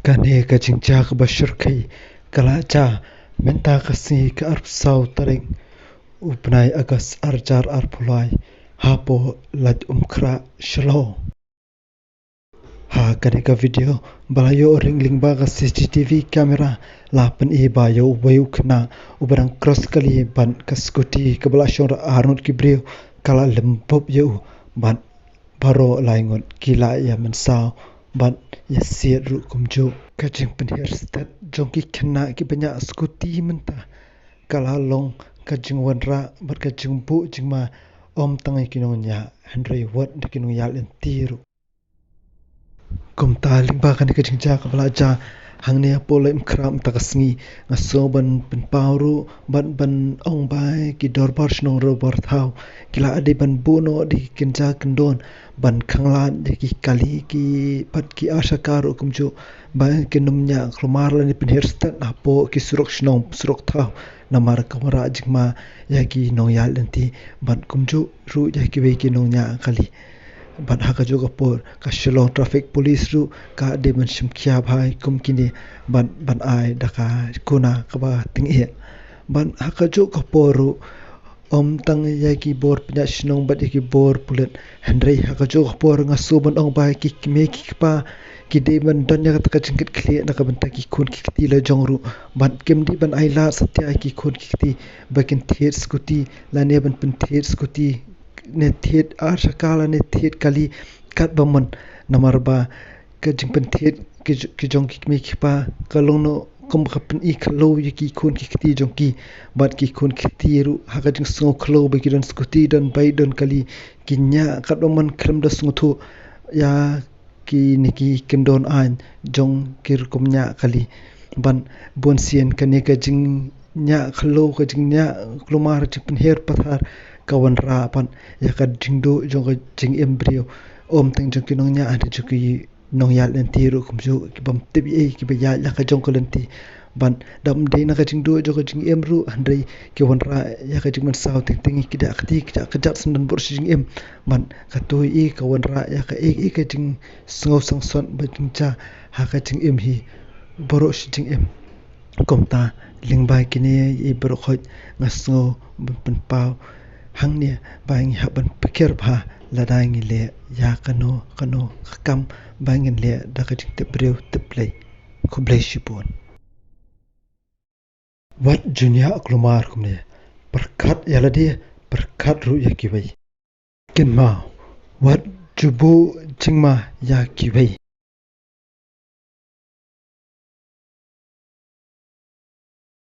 Kane ka jingja ka bashur kai kala cha menta kasi ka arp saw taring upnai agas arjar arpulai hapo lad umkra shlo ha kane ka video balayo ringling baga CCTV camera lapan e bayo wayu kna ubarang cross kali ban ka scooty ka balashor arnut kibrio kala lempop yo ban baro laingon kila ya mensaw ban ya siat ru kumjo kajing penhir stat jongki kena ki banyak skuti menta kala long kajing wanra bat kajing bu jingma om tangai kinonya handrai wat dikinung yal entiru kum taling ba kan kajing ja ka belaja hangnia polem kram takasngi ngaso ban penpauru ban ong bai ki dorbar snong ro bar thau kila ade ban buno di kinja kendon ban khanglan de ki kali ki pat ki asha karo kumjo ban kinumnya klumar la ni penhir stat apo ki surok snong surok thau namar kamara jingma ya ki nong yal enti ban kumjo ru ya ki we ki nongnya kali ban haka juga por ka shillong traffic police ru ka de man shimkhia bhai kum kini ban ai daka kuna ka ba tingi ban haka juga poru om tang ya ki bor pnya shnong bat ki bor pulet hendrei haka juga por ngasu ban ong bai ki me ki pa ki de ban don ya ka jingkit khle na ka ban ta ki kun ki ti la jongru ban kem di ban ai la satya ki kun ki ti bakin thiet scooty la ne ban pin thiet scooty ne thiet ar sakala ne thiet kali kat baman namar ba ka jingpen thiet ki jong ki me ki pa kalong no kum khapin I khlo yi ki kun ki ti jong ki bat ki kun ki ti ru ha ka jing so khlo ba ki don scooty don bai don kali kinya kat baman kram da sungthu ya ki ni ki kendon an jong kir kumnya kali ban bon sien kane ka jing nya khlo ka jing nya klumar jingpen her pathar kawan rapan ya ka jingdo jong jing embrio om teng jong kinong nya ade juki nong yal enti ru kumju ki bam tibi e ki ba ya ka jong kolenti ban dam de na ka jingdo jong jing emru andrei ki wan ra ya ka jing man saw teng teng ki da khti ki da kajat sundan bor jing em ban ka to e ka wan ra ya ka e ka jing sngo sang son ba jing cha ha ka jing em hi boro jing em komta lingbai kini e boro khoj ngasngo ban pau hangnia bang haban pikir bha ladang le ya kano kam bangin le dakajing te breu te play ko bless you bon wat junya aklumar kumne perkat yalade perkat ru ya kibai kin ma wat jubu jingma ya kibai